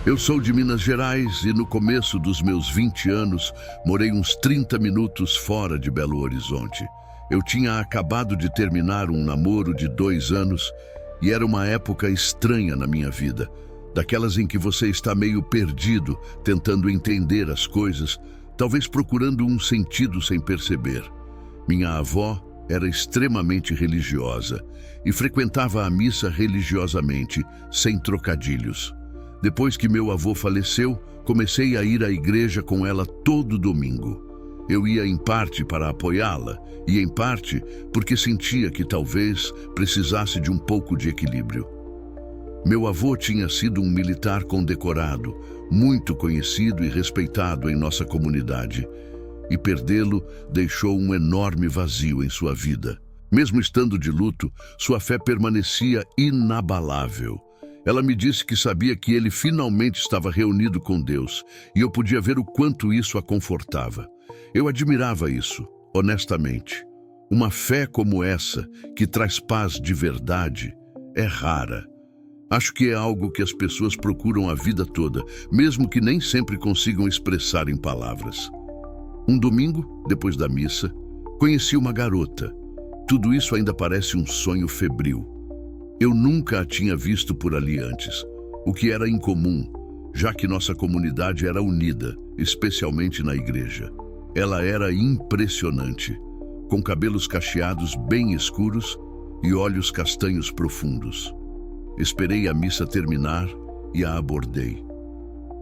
Eu sou de Minas Gerais e no começo dos meus 20 anos morei uns 30 minutos fora de Belo Horizonte. Eu tinha acabado de terminar um namoro de 2 anos e era uma época estranha na minha vida, daquelas em que você está meio perdido, tentando entender as coisas, talvez procurando um sentido sem perceber. Minha avó era extremamente religiosa e frequentava a missa religiosamente, sem trocadilhos. Depois que meu avô faleceu, comecei a ir à igreja com ela todo domingo. Eu ia em parte para apoiá-la e em parte porque sentia que talvez precisasse de um pouco de equilíbrio. Meu avô tinha sido um militar condecorado, muito conhecido e respeitado em nossa comunidade, e perdê-lo deixou um enorme vazio em sua vida. Mesmo estando de luto, sua fé permanecia inabalável. Ela me disse que sabia que ele finalmente estava reunido com Deus, e eu podia ver o quanto isso a confortava. Eu admirava isso, honestamente. Uma fé como essa, que traz paz de verdade, é rara. Acho que é algo que as pessoas procuram a vida toda, mesmo que nem sempre consigam expressar em palavras. Um domingo, depois da missa, conheci uma garota. Tudo isso ainda parece um sonho febril. Eu nunca a tinha visto por ali antes, o que era incomum, já que nossa comunidade era unida, especialmente na igreja. Ela era impressionante, com cabelos cacheados bem escuros e olhos castanhos profundos. Esperei a missa terminar e a abordei.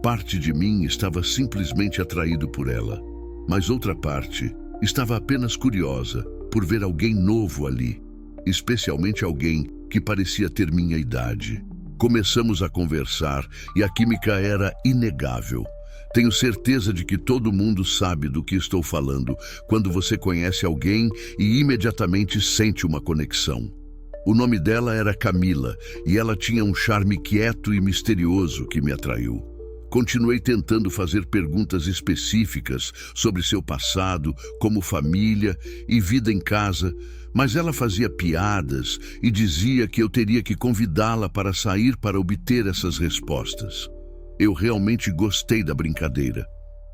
Parte de mim estava simplesmente atraído por ela, mas outra parte estava apenas curiosa por ver alguém novo ali, especialmente alguém que parecia ter minha idade. Começamos a conversar e a química era inegável. Tenho certeza de que todo mundo sabe do que estou falando quando você conhece alguém e imediatamente sente uma conexão. O nome dela era Camila e ela tinha um charme quieto e misterioso que me atraiu. Continuei tentando fazer perguntas específicas sobre seu passado, como família e vida em casa, mas ela fazia piadas e dizia que eu teria que convidá-la para sair para obter essas respostas. Eu realmente gostei da brincadeira.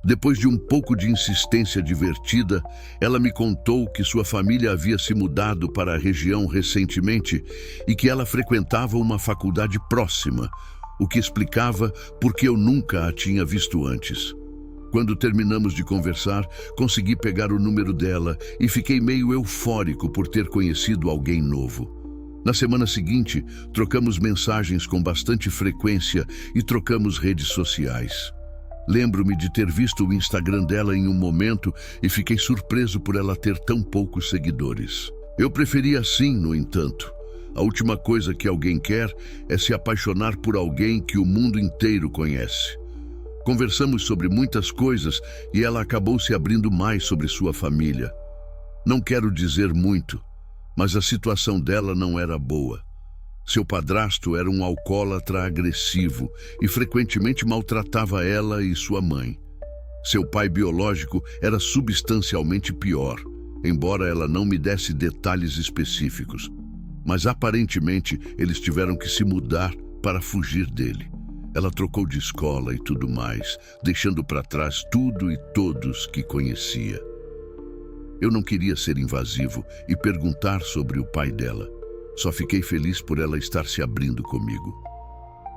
Depois de um pouco de insistência divertida, ela me contou que sua família havia se mudado para a região recentemente e que ela frequentava uma faculdade próxima, o que explicava por que eu nunca a tinha visto antes. Quando terminamos de conversar, consegui pegar o número dela e fiquei meio eufórico por ter conhecido alguém novo. Na semana seguinte, trocamos mensagens com bastante frequência e trocamos redes sociais. Lembro-me de ter visto o Instagram dela em um momento e fiquei surpreso por ela ter tão poucos seguidores. Eu preferia assim, no entanto. A última coisa que alguém quer é se apaixonar por alguém que o mundo inteiro conhece. Conversamos sobre muitas coisas e ela acabou se abrindo mais sobre sua família. Não quero dizer muito, mas a situação dela não era boa. Seu padrasto era um alcoólatra agressivo e frequentemente maltratava ela e sua mãe. Seu pai biológico era substancialmente pior, embora ela não me desse detalhes específicos. Mas aparentemente eles tiveram que se mudar para fugir dele. Ela trocou de escola e tudo mais, deixando para trás tudo e todos que conhecia. Eu não queria ser invasivo e perguntar sobre o pai dela. Só fiquei feliz por ela estar se abrindo comigo.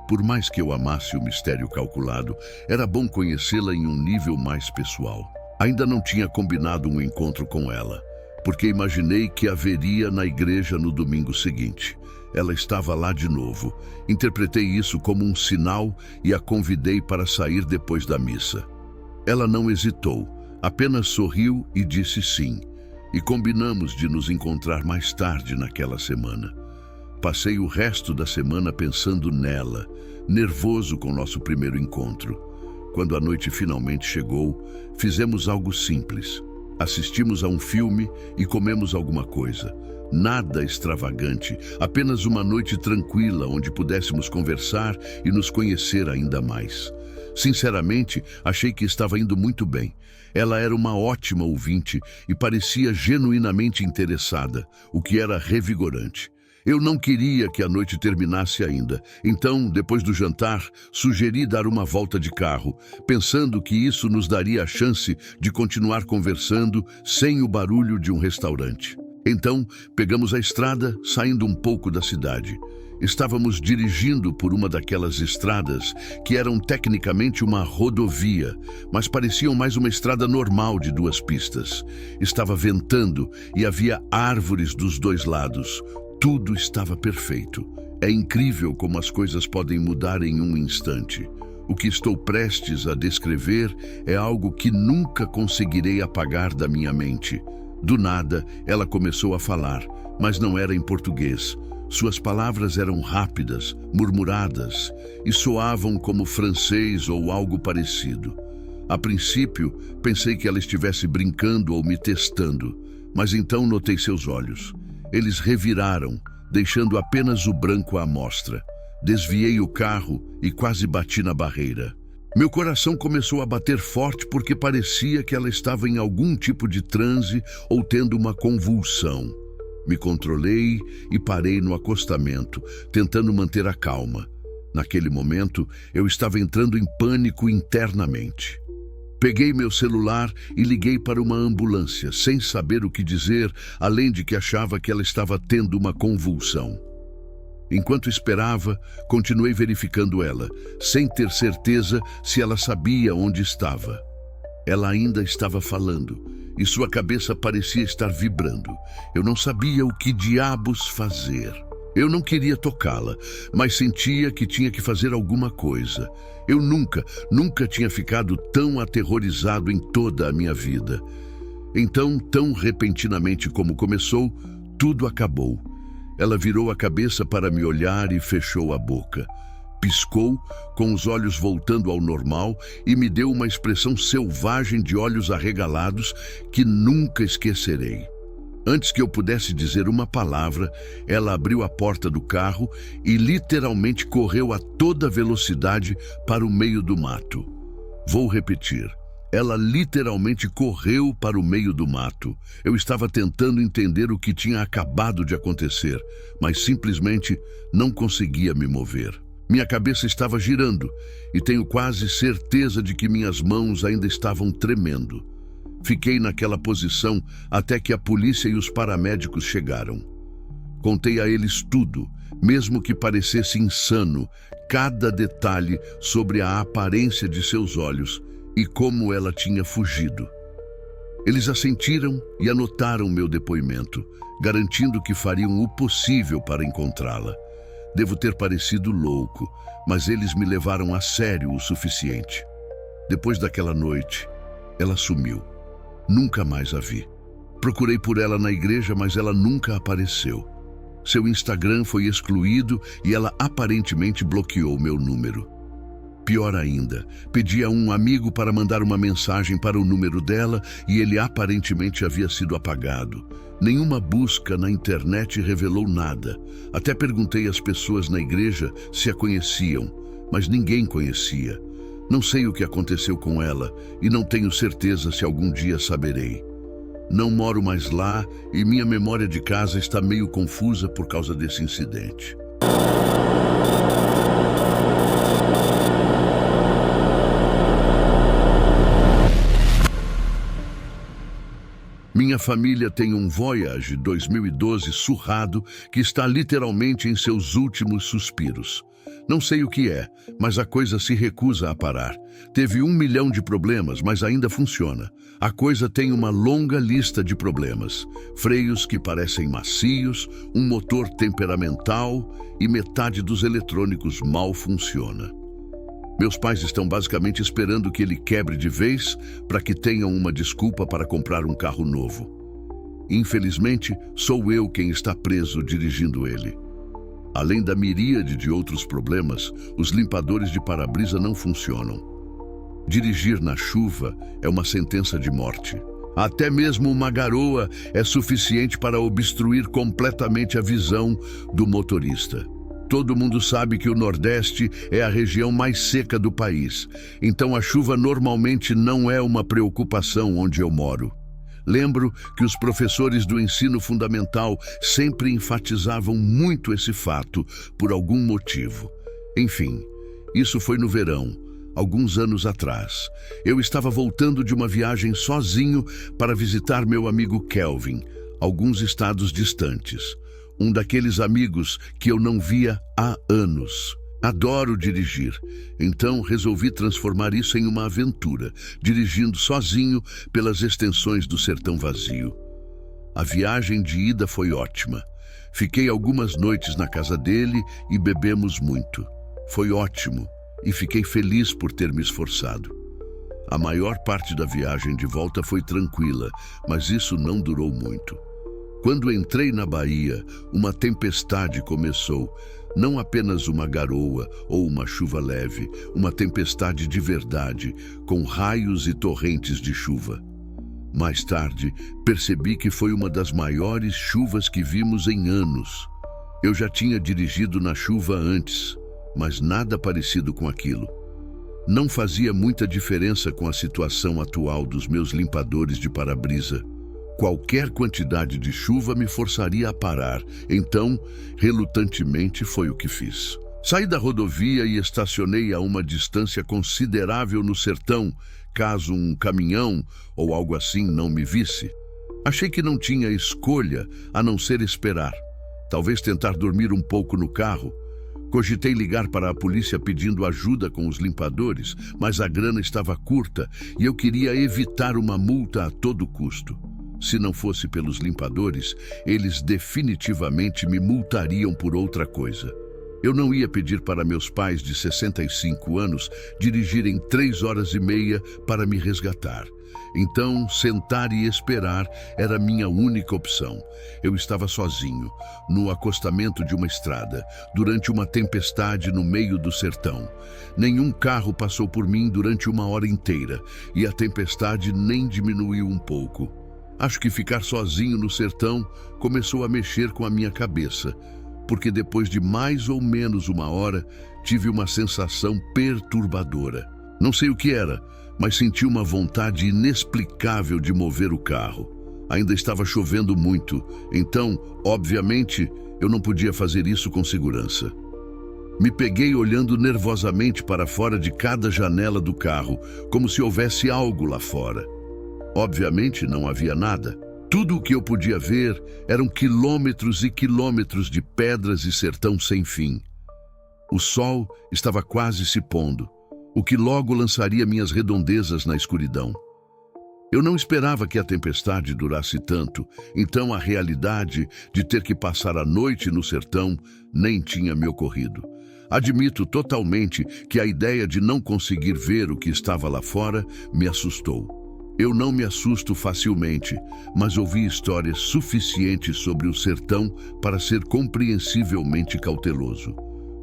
Por mais que eu amasse o mistério calculado, era bom conhecê-la em um nível mais pessoal. Ainda não tinha combinado um encontro com ela, porque imaginei que haveria na igreja no domingo seguinte. Ela estava lá de novo. Interpretei isso como um sinal e a convidei para sair depois da missa. Ela não hesitou, apenas sorriu e disse sim. E combinamos de nos encontrar mais tarde naquela semana. Passei o resto da semana pensando nela, nervoso com nosso primeiro encontro. Quando a noite finalmente chegou, fizemos algo simples. Assistimos a um filme e comemos alguma coisa. Nada extravagante, apenas uma noite tranquila onde pudéssemos conversar e nos conhecer ainda mais. Sinceramente, achei que estava indo muito bem. Ela era uma ótima ouvinte e parecia genuinamente interessada, o que era revigorante. Eu não queria que a noite terminasse ainda. Então, depois do jantar, sugeri dar uma volta de carro, pensando que isso nos daria a chance de continuar conversando sem o barulho de um restaurante. Então, pegamos a estrada, saindo um pouco da cidade. Estávamos dirigindo por uma daquelas estradas que eram tecnicamente uma rodovia, mas pareciam mais uma estrada normal de 2 pistas. Estava ventando e havia árvores dos 2 lados. Tudo estava perfeito. É incrível como as coisas podem mudar em um instante. O que estou prestes a descrever é algo que nunca conseguirei apagar da minha mente. Do nada, ela começou a falar, mas não era em português. Suas palavras eram rápidas, murmuradas, e soavam como francês ou algo parecido. A princípio, pensei que ela estivesse brincando ou me testando, mas então notei seus olhos. Eles reviraram, deixando apenas o branco à mostra. Desviei o carro e quase bati na barreira. Meu coração começou a bater forte porque parecia que ela estava em algum tipo de transe ou tendo uma convulsão. Me controlei e parei no acostamento, tentando manter a calma. Naquele momento, eu estava entrando em pânico internamente. Peguei meu celular e liguei para uma ambulância, sem saber o que dizer, além de que achava que ela estava tendo uma convulsão. Enquanto esperava, continuei verificando ela, sem ter certeza se ela sabia onde estava. Ela ainda estava falando, e sua cabeça parecia estar vibrando. Eu não sabia o que diabos fazer. Eu não queria tocá-la, mas sentia que tinha que fazer alguma coisa. Eu nunca tinha ficado tão aterrorizado em toda a minha vida. Então, tão repentinamente como começou, tudo acabou. Ela virou a cabeça para me olhar e fechou a boca. Piscou, com os olhos voltando ao normal, e me deu uma expressão selvagem de olhos arregalados que nunca esquecerei. Antes que eu pudesse dizer uma palavra, ela abriu a porta do carro e literalmente correu a toda velocidade para o meio do mato. Vou repetir. Ela literalmente correu para o meio do mato. Eu estava tentando entender o que tinha acabado de acontecer, mas simplesmente não conseguia me mover. Minha cabeça estava girando e tenho quase certeza de que minhas mãos ainda estavam tremendo. Fiquei naquela posição até que a polícia e os paramédicos chegaram. Contei a eles tudo, mesmo que parecesse insano, cada detalhe sobre a aparência de seus olhos e como ela tinha fugido. Eles assentiram e anotaram meu depoimento, garantindo que fariam o possível para encontrá-la. Devo ter parecido louco, mas eles me levaram a sério o suficiente. Depois daquela noite, ela sumiu. Nunca mais a vi. Procurei por ela na igreja, mas ela nunca apareceu. Seu Instagram foi excluído e ela aparentemente bloqueou meu número. Pior ainda, pedi a um amigo para mandar uma mensagem para o número dela e ele aparentemente havia sido apagado. Nenhuma busca na internet revelou nada. Até perguntei às pessoas na igreja se a conheciam, mas ninguém conhecia. Não sei o que aconteceu com ela e não tenho certeza se algum dia saberei. Não moro mais lá e minha memória de casa está meio confusa por causa desse incidente. Minha família tem um Voyage 2012 surrado que está literalmente em seus últimos suspiros. Não sei o que é, mas a coisa se recusa a parar. Teve 1 milhão de problemas, mas ainda funciona. A coisa tem uma longa lista de problemas. Freios que parecem macios, um motor temperamental e metade dos eletrônicos mal funciona. Meus pais estão basicamente esperando que ele quebre de vez para que tenham uma desculpa para comprar um carro novo. Infelizmente, sou eu quem está preso dirigindo ele. Além da miríade de outros problemas, os limpadores de para-brisa não funcionam. Dirigir na chuva é uma sentença de morte. Até mesmo uma garoa é suficiente para obstruir completamente a visão do motorista. Todo mundo sabe que o Nordeste é a região mais seca do país, então a chuva normalmente não é uma preocupação onde eu moro. Lembro que os professores do ensino fundamental sempre enfatizavam muito esse fato, por algum motivo. Enfim, isso foi no verão, alguns anos atrás. Eu estava voltando de uma viagem sozinho para visitar meu amigo Kelvin, alguns estados distantes. Um daqueles amigos que eu não via há anos. Adoro dirigir, então resolvi transformar isso em uma aventura, dirigindo sozinho pelas extensões do sertão vazio. A viagem de ida foi ótima. Fiquei algumas noites na casa dele e bebemos muito. Foi ótimo e fiquei feliz por ter me esforçado. A maior parte da viagem de volta foi tranquila, mas isso não durou muito. Quando entrei na Bahia, uma tempestade começou. Não apenas uma garoa ou uma chuva leve, uma tempestade de verdade, com raios e torrentes de chuva. Mais tarde, percebi que foi uma das maiores chuvas que vimos em anos. Eu já tinha dirigido na chuva antes, mas nada parecido com aquilo. Não fazia muita diferença com a situação atual dos meus limpadores de para-brisa. Qualquer quantidade de chuva me forçaria a parar, então, relutantemente, foi o que fiz. Saí da rodovia e estacionei a uma distância considerável no sertão, caso um caminhão ou algo assim não me visse. Achei que não tinha escolha a não ser esperar. Talvez tentar dormir um pouco no carro. Cogitei ligar para a polícia pedindo ajuda com os limpadores, mas a grana estava curta e eu queria evitar uma multa a todo custo. Se não fosse pelos limpadores, eles definitivamente me multariam por outra coisa. Eu não ia pedir para meus pais de 65 anos dirigirem 3 horas e meia para me resgatar. Então, sentar e esperar era minha única opção. Eu estava sozinho, no acostamento de uma estrada, durante uma tempestade no meio do sertão. Nenhum carro passou por mim durante 1 hora inteira, e a tempestade nem diminuiu um pouco. Acho que ficar sozinho no sertão começou a mexer com a minha cabeça, porque depois de mais ou menos 1 hora, tive uma sensação perturbadora. Não sei o que era, mas senti uma vontade inexplicável de mover o carro. Ainda estava chovendo muito, então, obviamente, eu não podia fazer isso com segurança. Me peguei olhando nervosamente para fora de cada janela do carro, como se houvesse algo lá fora. Obviamente não havia nada. Tudo o que eu podia ver eram quilômetros e quilômetros de pedras e sertão sem fim. O sol estava quase se pondo, o que logo lançaria minhas redondezas na escuridão. Eu não esperava que a tempestade durasse tanto, então a realidade de ter que passar a noite no sertão nem tinha me ocorrido. Admito totalmente que a ideia de não conseguir ver o que estava lá fora me assustou. Eu não me assusto facilmente, mas ouvi histórias suficientes sobre o sertão para ser compreensivelmente cauteloso.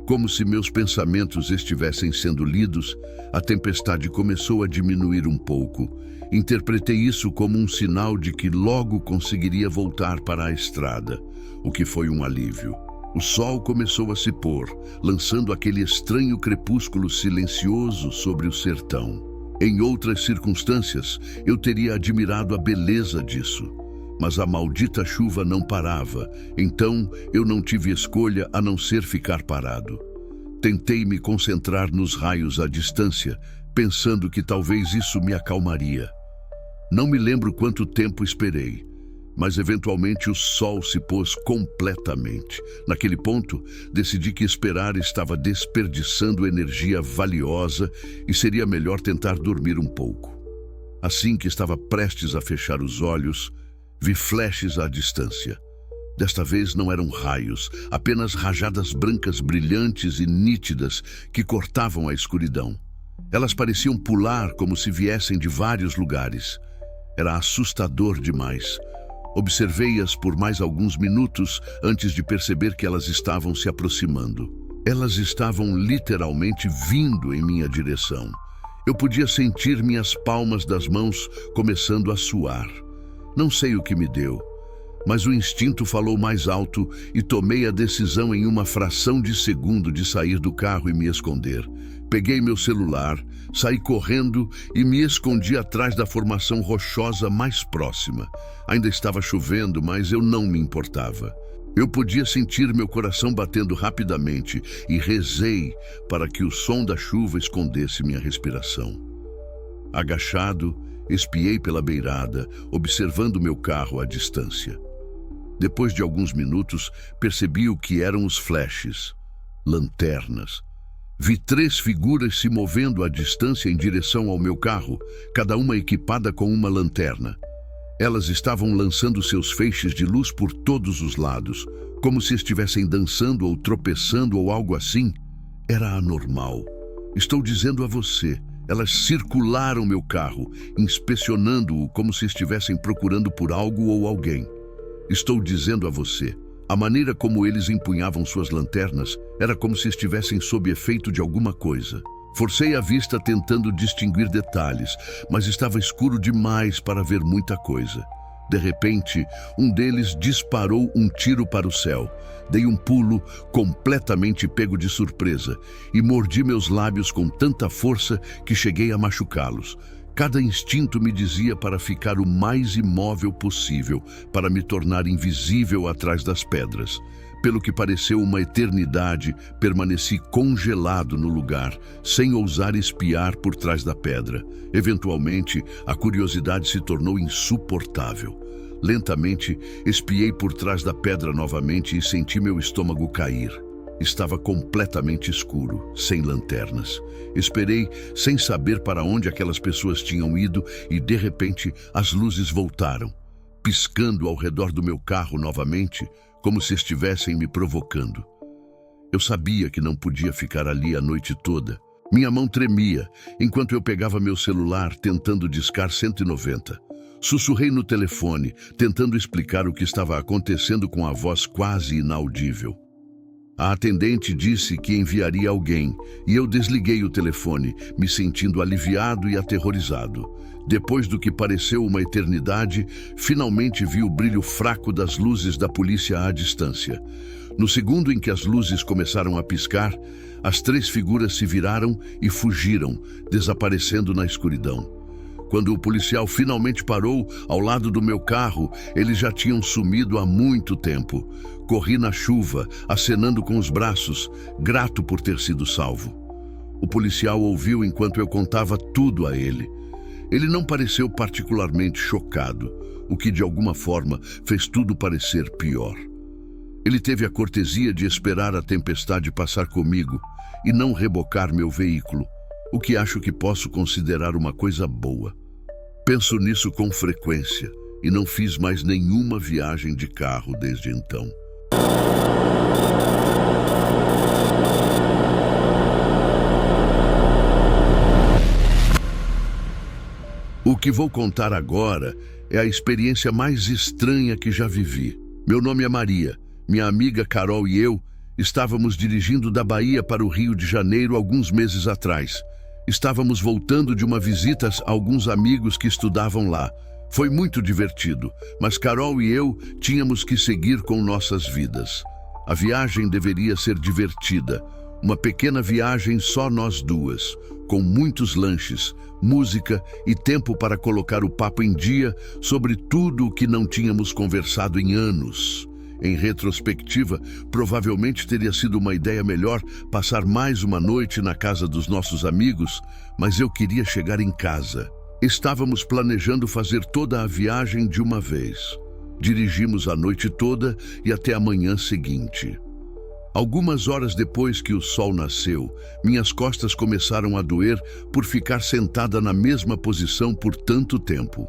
Como se meus pensamentos estivessem sendo lidos, a tempestade começou a diminuir um pouco. Interpretei isso como um sinal de que logo conseguiria voltar para a estrada, o que foi um alívio. O sol começou a se pôr, lançando aquele estranho crepúsculo silencioso sobre o sertão. Em outras circunstâncias, eu teria admirado a beleza disso. Mas a maldita chuva não parava, então eu não tive escolha a não ser ficar parado. Tentei me concentrar nos raios à distância, pensando que talvez isso me acalmaria. Não me lembro quanto tempo esperei, mas eventualmente o sol se pôs completamente. Naquele ponto, decidi que esperar estava desperdiçando energia valiosa e seria melhor tentar dormir um pouco. Assim que estava prestes a fechar os olhos, vi flashes à distância. Desta vez não eram raios, apenas rajadas brancas brilhantes e nítidas que cortavam a escuridão. Elas pareciam pular como se viessem de vários lugares. Era assustador demais. Observei-as por mais alguns minutos antes de perceber que elas estavam se aproximando. Elas estavam literalmente vindo em minha direção. Eu podia sentir minhas palmas das mãos começando a suar. Não sei o que me deu, mas o instinto falou mais alto e tomei a decisão em uma fração de segundo de sair do carro e me esconder. Peguei meu celular, saí correndo e me escondi atrás da formação rochosa mais próxima. Ainda estava chovendo, mas eu não me importava. Eu podia sentir meu coração batendo rapidamente e rezei para que o som da chuva escondesse minha respiração. Agachado, espiei pela beirada, observando meu carro à distância. Depois de alguns minutos, percebi o que eram os flashes, lanternas. Vi 3 figuras se movendo à distância em direção ao meu carro, cada uma equipada com uma lanterna. Elas estavam lançando seus feixes de luz por todos os lados, como se estivessem dançando ou tropeçando ou algo assim. Era anormal. Estou dizendo a você, elas circularam meu carro, inspecionando-o como se estivessem procurando por algo ou alguém. Estou dizendo a você, a maneira como eles empunhavam suas lanternas era como se estivessem sob efeito de alguma coisa. Forcei a vista tentando distinguir detalhes, mas estava escuro demais para ver muita coisa. De repente, um deles disparou um tiro para o céu. Dei um pulo, completamente pego de surpresa, e mordi meus lábios com tanta força que cheguei a machucá-los. Cada instinto me dizia para ficar o mais imóvel possível, para me tornar invisível atrás das pedras. Pelo que pareceu uma eternidade, permaneci congelado no lugar, sem ousar espiar por trás da pedra. Eventualmente, a curiosidade se tornou insuportável. Lentamente, espiei por trás da pedra novamente e senti meu estômago cair. Estava completamente escuro, sem lanternas. Esperei, sem saber para onde aquelas pessoas tinham ido, e de repente as luzes voltaram, piscando ao redor do meu carro novamente, como se estivessem me provocando. Eu sabia que não podia ficar ali a noite toda. Minha mão tremia, enquanto eu pegava meu celular, tentando discar 190. Sussurrei no telefone, tentando explicar o que estava acontecendo com a voz quase inaudível. A atendente disse que enviaria alguém, e eu desliguei o telefone, me sentindo aliviado e aterrorizado. Depois do que pareceu uma eternidade, finalmente vi o brilho fraco das luzes da polícia à distância. No segundo em que as luzes começaram a piscar, as 3 figuras se viraram e fugiram, desaparecendo na escuridão. Quando o policial finalmente parou ao lado do meu carro, eles já tinham sumido há muito tempo. Corri na chuva, acenando com os braços, grato por ter sido salvo. O policial ouviu enquanto eu contava tudo a ele. Ele não pareceu particularmente chocado, o que de alguma forma fez tudo parecer pior. Ele teve a cortesia de esperar a tempestade passar comigo e não rebocar meu veículo, o que acho que posso considerar uma coisa boa. Penso nisso com frequência e não fiz mais nenhuma viagem de carro desde então. O que vou contar agora é a experiência mais estranha que já vivi. Meu nome é Maria. Minha amiga Carol e eu estávamos dirigindo da Bahia para o Rio de Janeiro alguns meses atrás. Estávamos voltando de uma visita a alguns amigos que estudavam lá. Foi muito divertido, mas Carol e eu tínhamos que seguir com nossas vidas. A viagem deveria ser divertida. Uma pequena viagem só nós duas, com muitos lanches, música e tempo para colocar o papo em dia sobre tudo o que não tínhamos conversado em anos. Em retrospectiva, provavelmente teria sido uma ideia melhor passar mais uma noite na casa dos nossos amigos, mas eu queria chegar em casa. Estávamos planejando fazer toda a viagem de uma vez. Dirigimos a noite toda e até a manhã seguinte. Algumas horas depois que o sol nasceu, minhas costas começaram a doer por ficar sentada na mesma posição por tanto tempo.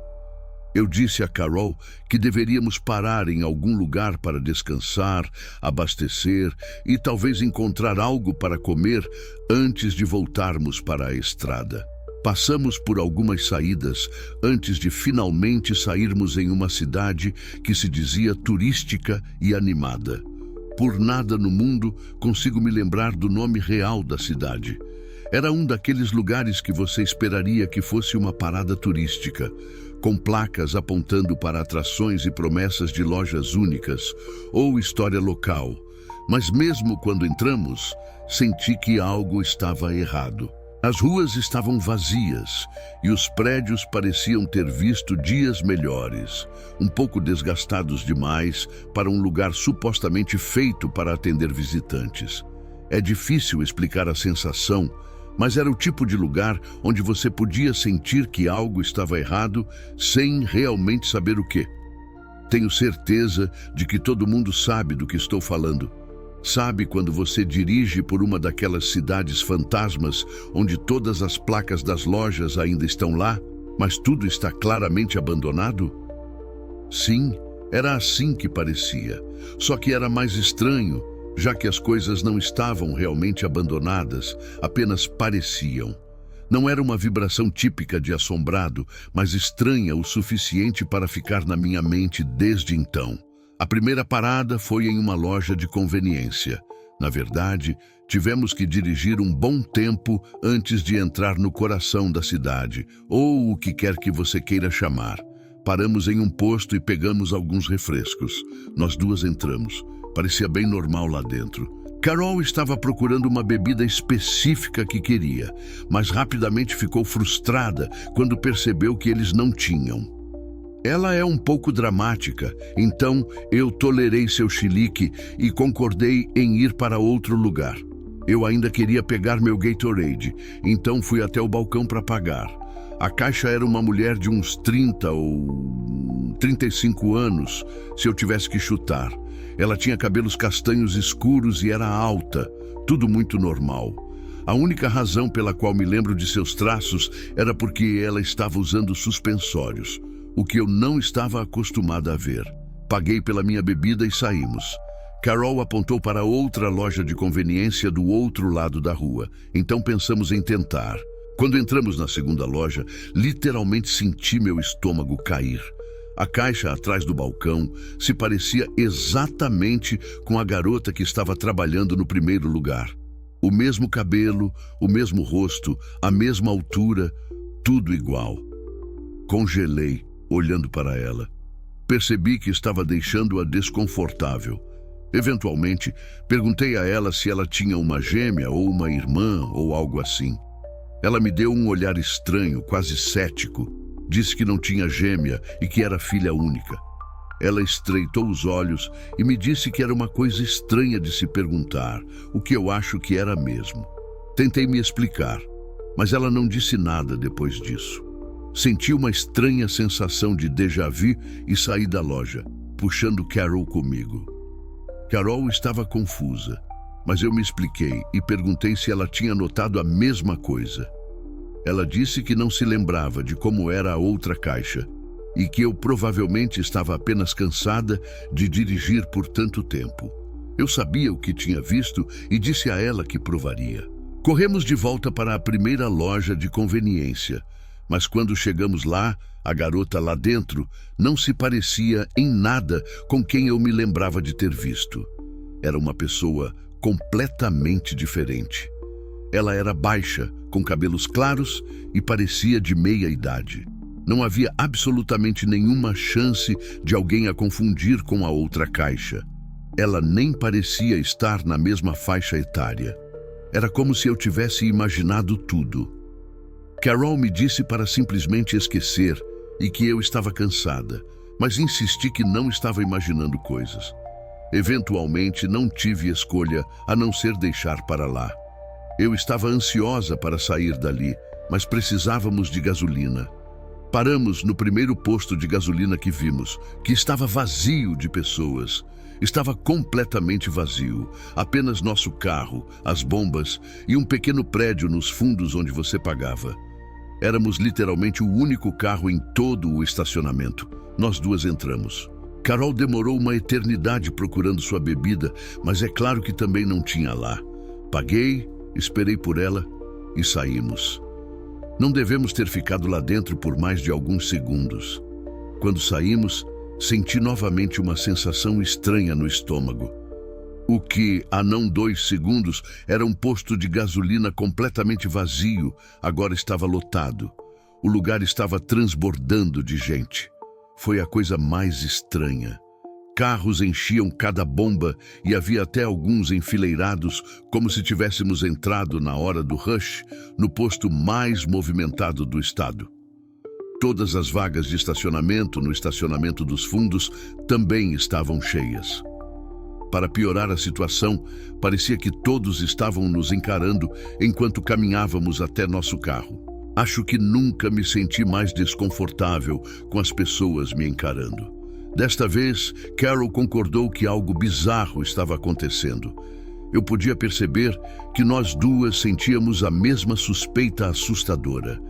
Eu disse a Carol que deveríamos parar em algum lugar para descansar, abastecer e talvez encontrar algo para comer antes de voltarmos para a estrada. Passamos por algumas saídas antes de finalmente sairmos em uma cidade que se dizia turística e animada. Por nada no mundo consigo me lembrar do nome real da cidade. Era um daqueles lugares que você esperaria que fosse uma parada turística, com placas apontando para atrações e promessas de lojas únicas ou história local. Mas mesmo quando entramos, senti que algo estava errado. As ruas estavam vazias e os prédios pareciam ter visto dias melhores, um pouco desgastados demais para um lugar supostamente feito para atender visitantes. É difícil explicar a sensação, mas era o tipo de lugar onde você podia sentir que algo estava errado sem realmente saber o quê. Tenho certeza de que todo mundo sabe do que estou falando. Sabe quando você dirige por uma daquelas cidades fantasmas onde todas as placas das lojas ainda estão lá, mas tudo está claramente abandonado? Sim, era assim que parecia. Só que era mais estranho, já que as coisas não estavam realmente abandonadas, apenas pareciam. Não era uma vibração típica de assombrado, mas estranha o suficiente para ficar na minha mente desde então. A primeira parada foi em uma loja de conveniência. Na verdade, tivemos que dirigir um bom tempo antes de entrar no coração da cidade, ou o que quer que você queira chamar. Paramos em um posto e pegamos alguns refrescos. Nós duas entramos. Parecia bem normal lá dentro. Carol estava procurando uma bebida específica que queria, mas rapidamente ficou frustrada quando percebeu que eles não tinham. Ela é um pouco dramática, então eu tolerei seu chilique e concordei em ir para outro lugar. Eu ainda queria pegar meu Gatorade, então fui até o balcão para pagar. A caixa era uma mulher de uns 30 ou 35 anos, se eu tivesse que chutar. Ela tinha cabelos castanhos escuros e era alta, tudo muito normal. A única razão pela qual me lembro de seus traços era porque ela estava usando suspensórios, o que eu não estava acostumada a ver. Paguei pela minha bebida e saímos. Carol apontou para outra loja de conveniência do outro lado da rua, então pensamos em tentar. Quando entramos na segunda loja, literalmente senti meu estômago cair. A caixa atrás do balcão se parecia exatamente com a garota que estava trabalhando no primeiro lugar. O mesmo cabelo, o mesmo rosto, a mesma altura, tudo igual. Congelei, olhando para ela. Percebi que estava deixando-a desconfortável. Eventualmente, perguntei a ela se ela tinha uma gêmea ou uma irmã ou algo assim. Ela me deu um olhar estranho, quase cético. Disse que não tinha gêmea e que era filha única. Ela estreitou os olhos e me disse que era uma coisa estranha de se perguntar, o que eu acho que era mesmo. Tentei me explicar, mas ela não disse nada depois disso. Senti uma estranha sensação de déjà vu e saí da loja, puxando Carol comigo. Carol estava confusa, mas eu me expliquei e perguntei se ela tinha notado a mesma coisa. Ela disse que não se lembrava de como era a outra caixa e que eu provavelmente estava apenas cansada de dirigir por tanto tempo. Eu sabia o que tinha visto e disse a ela que provaria. Corremos de volta para a primeira loja de conveniência, mas quando chegamos lá, a garota lá dentro não se parecia em nada com quem eu me lembrava de ter visto. Era uma pessoa completamente diferente. Ela era baixa, com cabelos claros e parecia de meia idade. Não havia absolutamente nenhuma chance de alguém a confundir com a outra caixa. Ela nem parecia estar na mesma faixa etária. Era como se eu tivesse imaginado tudo. Carol me disse para simplesmente esquecer e que eu estava cansada, mas insisti que não estava imaginando coisas. Eventualmente, não tive escolha a não ser deixar para lá. Eu estava ansiosa para sair dali, mas precisávamos de gasolina. Paramos no primeiro posto de gasolina que vimos, que estava vazio de pessoas. Estava completamente vazio, apenas nosso carro, as bombas e um pequeno prédio nos fundos onde você pagava. Éramos literalmente o único carro em todo o estacionamento. Nós duas entramos. Carol demorou uma eternidade procurando sua bebida, mas é claro que também não tinha lá. Paguei, esperei por ela e saímos. Não devemos ter ficado lá dentro por mais de alguns segundos. Quando saímos, senti novamente uma sensação estranha no estômago. O que, há não 2 segundos, era um posto de gasolina completamente vazio, agora estava lotado. O lugar estava transbordando de gente. Foi a coisa mais estranha. Carros enchiam cada bomba e havia até alguns enfileirados, como se tivéssemos entrado na hora do rush, no posto mais movimentado do estado. Todas as vagas de estacionamento no estacionamento dos fundos também estavam cheias. Para piorar a situação, parecia que todos estavam nos encarando enquanto caminhávamos até nosso carro. Acho que nunca me senti mais desconfortável com as pessoas me encarando. Desta vez, Carol concordou que algo bizarro estava acontecendo. Eu podia perceber que nós duas sentíamos a mesma suspeita assustadora.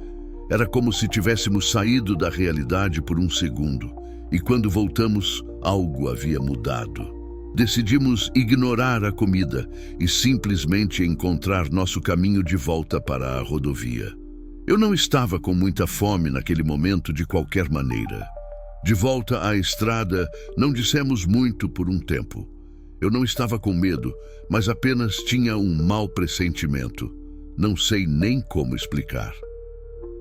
Era como se tivéssemos saído da realidade por um segundo, e quando voltamos, algo havia mudado. Decidimos ignorar a comida e simplesmente encontrar nosso caminho de volta para a rodovia. Eu não estava com muita fome naquele momento de qualquer maneira. De volta à estrada, não dissemos muito por um tempo. Eu não estava com medo, mas apenas tinha um mau pressentimento. Não sei nem como explicar.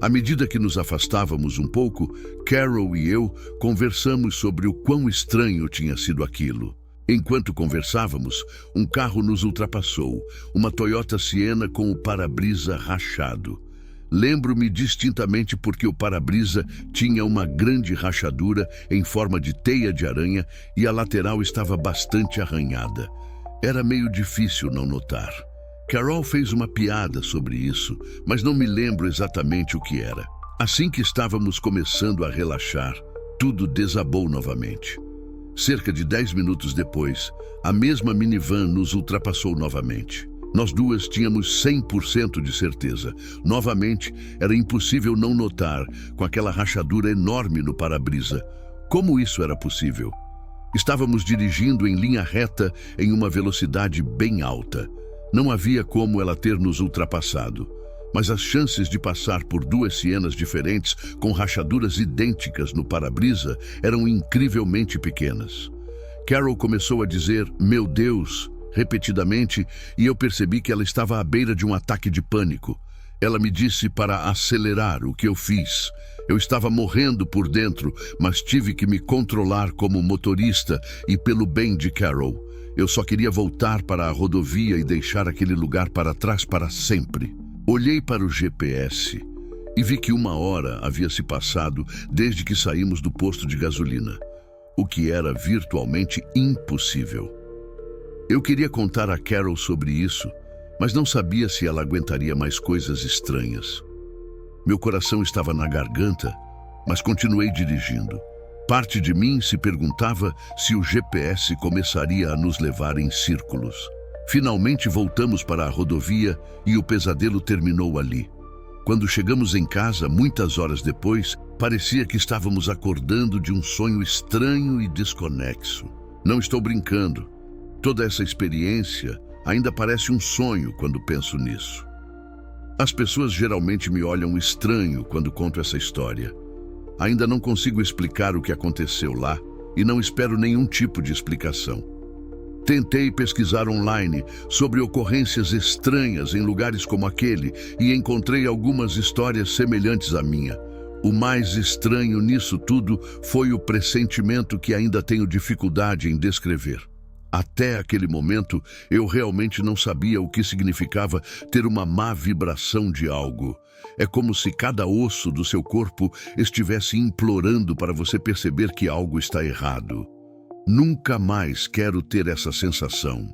À medida que nos afastávamos um pouco, Carol e eu conversamos sobre o quão estranho tinha sido aquilo. Enquanto conversávamos, um carro nos ultrapassou, uma Toyota Sienna com o para-brisa rachado. Lembro-me distintamente porque o para-brisa tinha uma grande rachadura em forma de teia de aranha e a lateral estava bastante arranhada. Era meio difícil não notar. Carol fez uma piada sobre isso, mas não me lembro exatamente o que era. Assim que estávamos começando a relaxar, tudo desabou novamente. Cerca de 10 minutos depois, a mesma minivan nos ultrapassou novamente. Nós duas tínhamos 100% de certeza. Novamente, era impossível não notar, com aquela rachadura enorme no para-brisa. Como isso era possível? Estávamos dirigindo em linha reta em uma velocidade bem alta. Não havia como ela ter nos ultrapassado, mas as chances de passar por duas Sienas diferentes com rachaduras idênticas no para-brisa eram incrivelmente pequenas. Carol começou a dizer "meu Deus" repetidamente e eu percebi que ela estava à beira de um ataque de pânico. Ela me disse para acelerar, o que eu fiz. Eu estava morrendo por dentro, mas tive que me controlar como motorista e pelo bem de Carol. Eu só queria voltar para a rodovia e deixar aquele lugar para trás para sempre. Olhei para o GPS e vi que 1 hora havia se passado desde que saímos do posto de gasolina, o que era virtualmente impossível. Eu queria contar a Carol sobre isso, mas não sabia se ela aguentaria mais coisas estranhas. Meu coração estava na garganta, mas continuei dirigindo. Parte de mim se perguntava se o GPS começaria a nos levar em círculos. Finalmente voltamos para a rodovia e o pesadelo terminou ali. Quando chegamos em casa, muitas horas depois, parecia que estávamos acordando de um sonho estranho e desconexo. Não estou brincando. Toda essa experiência ainda parece um sonho quando penso nisso. As pessoas geralmente me olham estranho quando conto essa história. Ainda não consigo explicar o que aconteceu lá e não espero nenhum tipo de explicação. Tentei pesquisar online sobre ocorrências estranhas em lugares como aquele e encontrei algumas histórias semelhantes à minha. O mais estranho nisso tudo foi o pressentimento que ainda tenho dificuldade em descrever. Até aquele momento, eu realmente não sabia o que significava ter uma má vibração de algo. É como se cada osso do seu corpo estivesse implorando para você perceber que algo está errado. Nunca mais quero ter essa sensação.